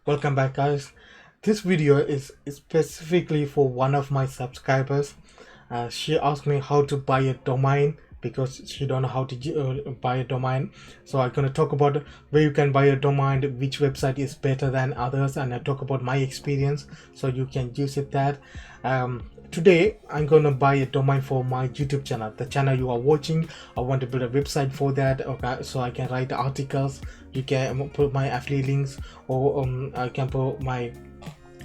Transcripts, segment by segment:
Welcome back, guys. This video is specifically for one of my subscribers. She asked me how to buy a domain because she don't know how to buy a domain. So I'm gonna talk about where you can buy a domain, which website is better than others, and I talk about my experience so you can use it. Today I'm gonna buy a domain for my YouTube channel, the channel you are watching. I want to build a website for that, okay, so I can write articles. You can put my affiliate links, or I can put my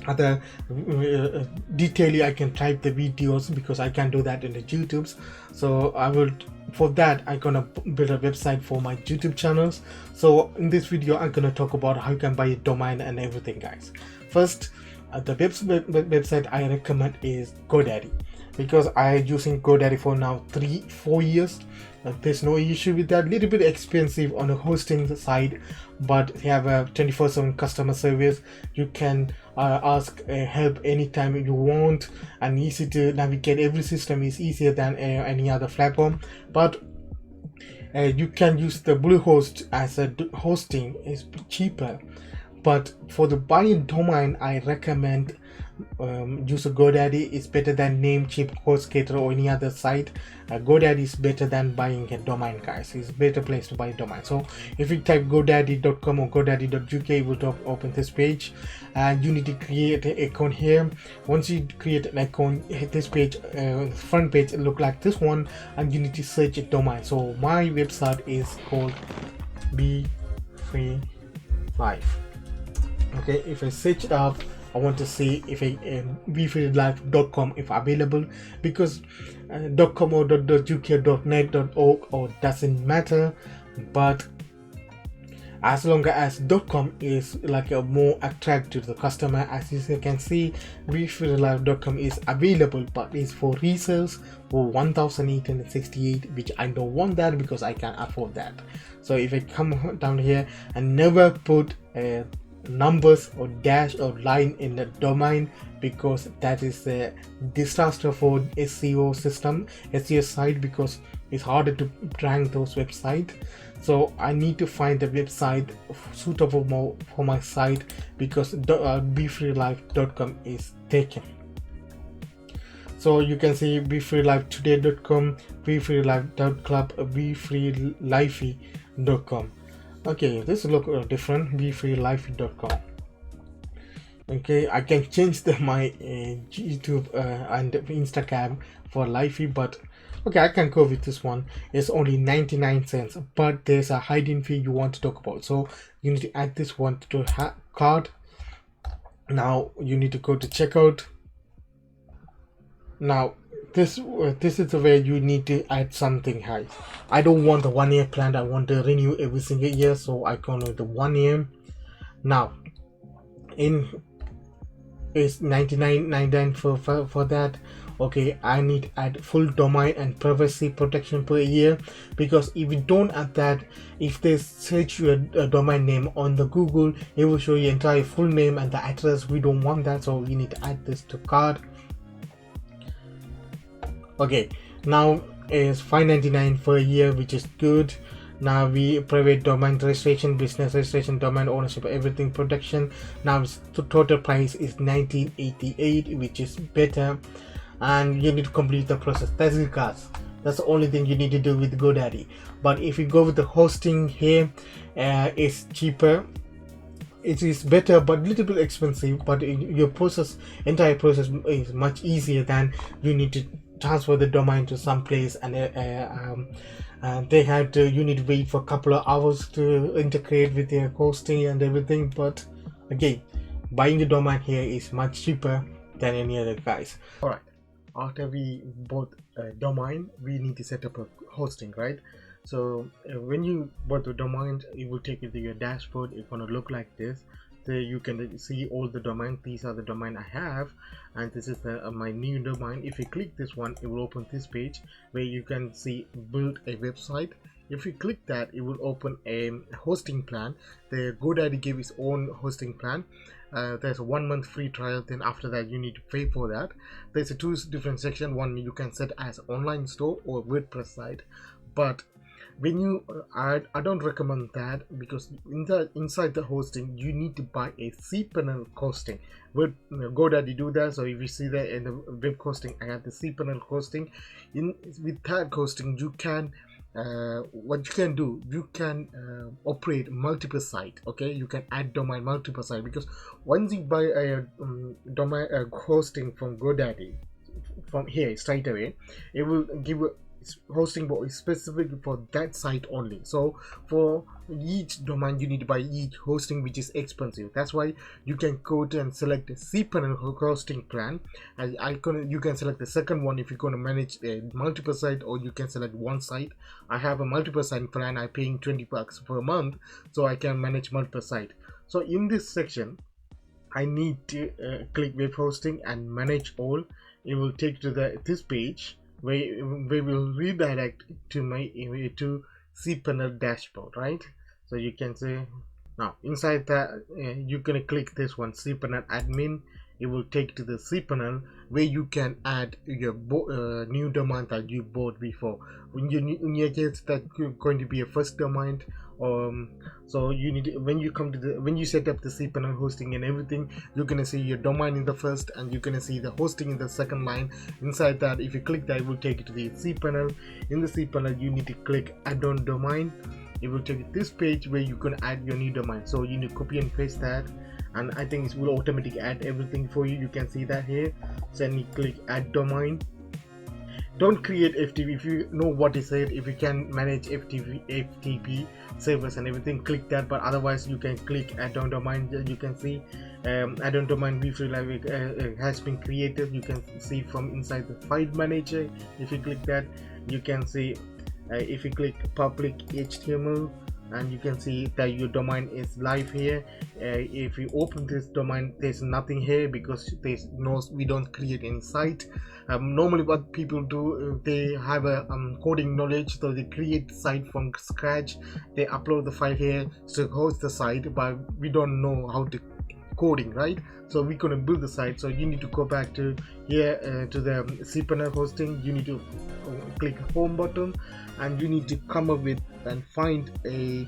other detail. I can type the videos because I can do that in the YouTubes. So I will, for that I'm gonna build a website for my YouTube channels. So in this video I'm gonna talk about how you can buy a domain and everything, guys. First, the website I recommend is GoDaddy, because I'm using GoDaddy for now 3-4 years. There's no issue with that. Little bit expensive on the hosting side, but they have a 24/7 customer service. You can ask help anytime you want, and easy to navigate. Every system is easier than any other platform, but you can use the Bluehost as a hosting. Is cheaper. But for the buying domain, I recommend use a GoDaddy. Is better than Namecheap, HostGator, or any other site. GoDaddy is better than buying a domain, guys. It's a better place to buy a domain. So if you type godaddy.com or godaddy.uk, it will open this page, and you need to create an account here. Once you create an account, hit this page, front page look like this one, and you need to search a domain. So my website is called BEFREELIFE. Okay, if I search it up, I want to see if BEFREELIFE.com if available, because .com or .uk, .net, .org or doesn't matter, but as long as .com is like a more attractive to the customer. As you can see, BEFREELIFE.com is available, but it's for resales for 1,868, which I don't want that because I can't afford that. So if I come down here and never put numbers or dash or line in the domain, because that is a disaster for SEO site, because it's harder to rank those websites. So I need to find a website suitable more for my site, because BeFreeLife.com is taken. So you can see BeFreeLifeToday.com, BeFreeLife.club, BeFreeLifey.com. Okay, this look different. BeFreeLifey.com. Okay, I can change my YouTube and Instagram for Lifey, but okay, I can go with this one. It's only 99 cents, but there's a hidden fee you want to talk about. So you need to add this one to cart. Now you need to go to checkout. Now this is the way you need to add something high. I don't want the 1 year plan. I want to renew every single year, so I go with the 1 year. Now in is 99.99 for that. Okay, I need to add full domain and privacy protection per year, because if you don't add that, if they search your domain name on the Google, it will show your entire full name and the address. We don't want that, so we need to add this to cart. Okay, now is $5.99 per year, which is good. Now we private domain registration, business registration, domain ownership, everything protection. Now the total price is $19.88, which is better, and you need to complete the process. That's it, guys. That's the only thing you need to do with GoDaddy. But if you go with the hosting here, it's cheaper. It is better, but a little bit expensive. But your entire process is much easier than you need to transfer the domain to some place, and you need to wait for a couple of hours to integrate with their hosting and everything. But again, buying the domain here is much cheaper than any other, guys. All right, after we bought a domain, we need to set up a hosting, right? So when you bought the domain, it will take you to your dashboard. It's gonna look like this. There you can see all the domains. These are the domain I have, and this is my new domain. If you click this one, it will open this page where you can see build a website. If you click that, it will open a hosting plan. The GoDaddy gave its own hosting plan. There's a 1 month free trial. Then after that, you need to pay for that. There's a two different section. One you can set as online store or WordPress site, but when you I don't recommend that, because inside the hosting you need to buy a cPanel hosting. With GoDaddy do that. So if you see that in the web hosting, I have the cPanel hosting. In with that hosting, you can what you can do, you can operate multiple site. Okay, you can add domain multiple site, because once you buy a domain hosting from GoDaddy, from here straight away, it will give a hosting bot specific for that site only. So for each domain you need to buy each hosting, which is expensive. That's why you can go to and select the cPanel hosting plan, and you can select the second one if you're going to manage a multiple site, or you can select one site. I have a multiple site plan. I'm paying $20 per month, so I can manage multiple site. So in this section I need to click web hosting and manage all. It will take to this page where we will redirect to my cPanel dashboard, right? So you can say, now inside that you're gonna click this one, cPanel admin. It will take to the cPanel where you can add your new domain that you bought before. In your case, that's going to be a first domain. So you need to, when you set up the cPanel hosting and everything, you're gonna see your domain in the first, and you're gonna see the hosting in the second line. Inside that, if you click that, it will take you to the cPanel. In the cPanel, you need to click add on domain. It will take you to this page where you can add your new domain. So you need to copy and paste that, and I think it will automatically add everything for you. You can see that here. So then you click add domain. Don't create FTP if you know what is it. If you can manage FTP servers and everything, click that. But otherwise, you can click add-on domain. You can see add-on domain BEFREELIFE has been created. You can see from inside the file manager. If you click that, you can see if you click public HTML, and you can see that your domain is live here. If you open this domain, there's nothing here because we don't create any site. Normally what people do, they have a coding knowledge, so they create the site from scratch. They upload the file here to host the site, but we don't know how to coding, right? So we're going to build the site. So you need to go back to here to the cPanel hosting. You need to click home button, and you need to come up with and find a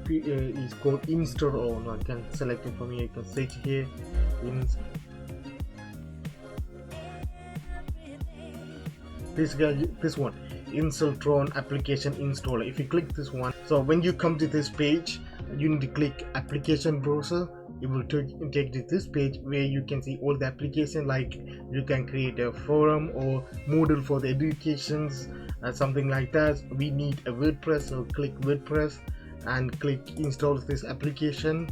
it's called install, or no, I can select it from here. You can search here this one, Installtron application installer. If you click this one, so when you come to this page, you need to click application browser. It will take you to this page where you can see all the application, like you can create a forum or Moodle for the educations, something like that. We need a WordPress, so click WordPress and click install this application,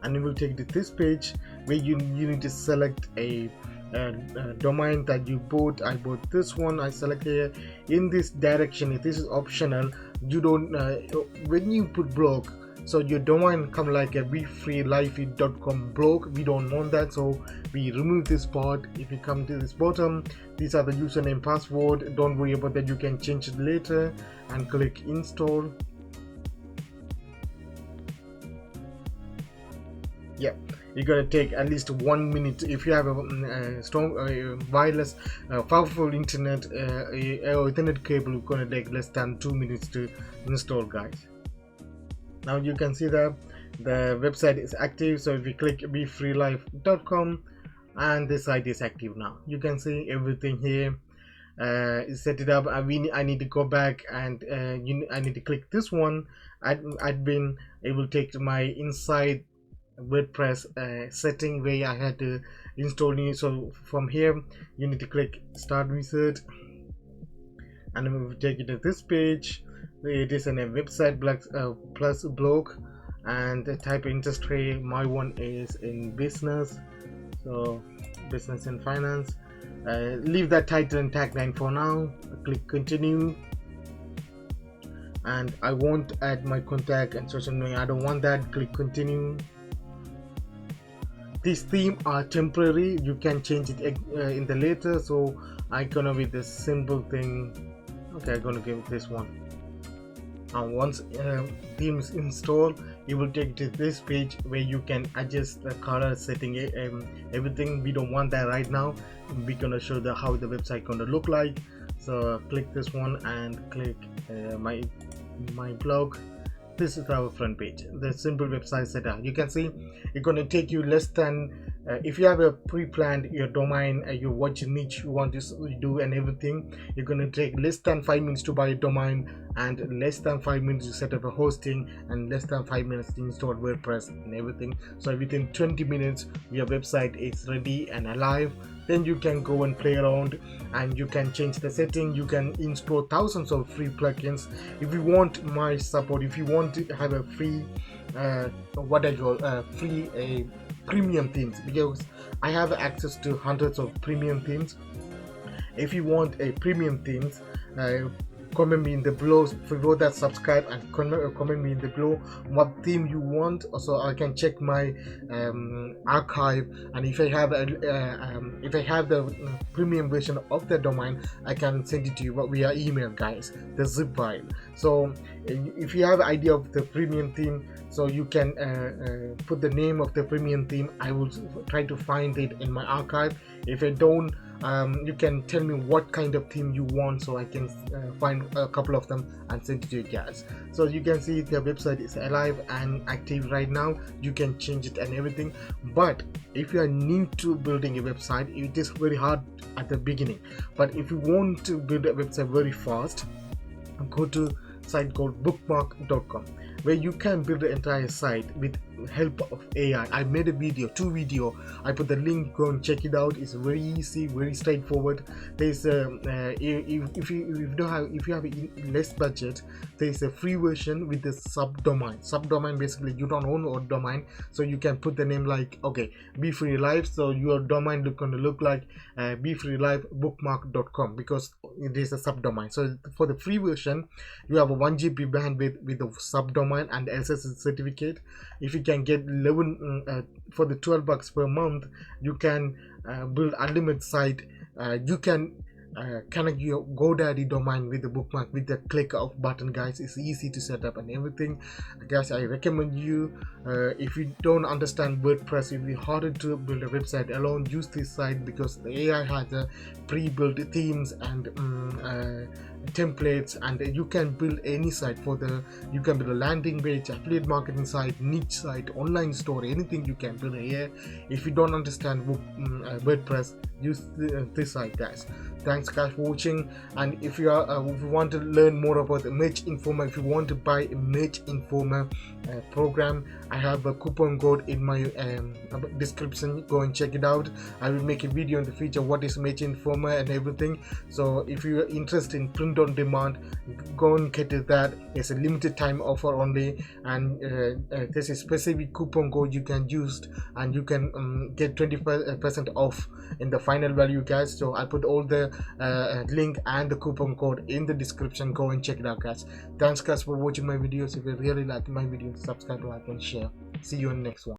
and it will take you to this page where you need to select a domain that you bought. I bought this one. I select here in this direction. This is optional. You don't when you put blog, so your domain come like a BEFREELIFE.com blog. We don't want that, so we remove this part. If you come to this bottom, these are the username, password. Don't worry about that, you can change it later, and click install. Yeah, you're gonna take at least 1 minute. If you have a strong wireless powerful internet or Ethernet cable, it's gonna take less than 2 minutes to install, guys. Now you can see that the website is active. So if you click BEFREELIFE.com, and the site is active now. You can see everything here is set it up. I need to go back, and I need to click this one, admin. It will take to my inside WordPress setting where I had to install new. So from here you need to click start reset, and it will take you to this page. It is in a website plus blog, and the type of industry, my one is in business, so business and finance. Leave that title and tagline for now. Click continue, and I won't add my contact and social media. I don't want that. Click continue. These themes are temporary. You can change it in the later. So I'm gonna with this simple thing. Okay, I'm gonna give this one. Once themes installed, it will take to this page where you can adjust the color setting, everything. We don't want that right now. We're gonna show how the website gonna look like. So click this one and click my blog. This is our front page, the simple website setup. You can see it's going to take you less than if you have a pre-planned your domain, what niche you want to do and everything, you're going to take less than 5 minutes to buy a domain, and less than 5 minutes to set up a hosting, and less than 5 minutes to install WordPress and everything. So within 20 minutes your website is ready and alive. Then you can go and play around, and you can change the setting. You can install thousands of free plugins. If you want my support, if you want to have a free premium themes, because I have access to hundreds of premium themes. If you want a premium themes, comment me in the below. For that, subscribe and comment me in the below what theme you want, so I can check my archive, and if I have the premium version of the domain, I can send it to you via email, guys, the zip file. So if you have an idea of the premium theme, so you can put the name of the premium theme. I will try to find it in my archive. If I don't, you can tell me what kind of theme you want, so I can find a couple of them and send it to you guys. So you can see the website is alive and active right now. You can change it and everything. But if you are new to building a website, it is very hard at the beginning. But if you want to build a website very fast, go to a site called bookmark.com, where you can build the entire site with help of AI. I made a video, 2 video. I put the link, go and check it out. It's very easy, very straightforward. There's if you have less budget, there's a free version with the subdomain. Basically you don't own a domain, so you can put the name like, okay, BEFREELIFE. So your domain gonna look like BEFREELIFE.bookmark.com, because it is a subdomain. So for the free version, you have a 1 GB bandwidth with the subdomain and SSL certificate. If you can get 11 for the $12 per month, you can build unlimited site. You can connect your GoDaddy domain with the bookmark with the click of button, guys. It's easy to set up and everything, guys. I recommend you, if you don't understand WordPress, it will be harder to build a website alone, use this site, because the AI has a pre-built themes and templates, and you can build any site you can build a landing page, affiliate marketing site, niche site, online store, anything you can build here. If you don't understand WordPress, use this site, guys. Thanks guys for watching. And if you want to learn more about the Merch Informer, if you want to buy a Merch Informer program, I have a coupon code in my description. Go and check it out. I will make a video in the future what is Merch Informer and everything. So if you are interested in print on demand, go and get that. It's a limited time offer only, and there's a specific coupon code you can use, and you can get 20% off in the final value, guys. So I put all the link and the coupon code in the description. Go and check it out, guys. Thanks guys for watching my videos. If you really like my videos, subscribe, like and share. See you in the next one.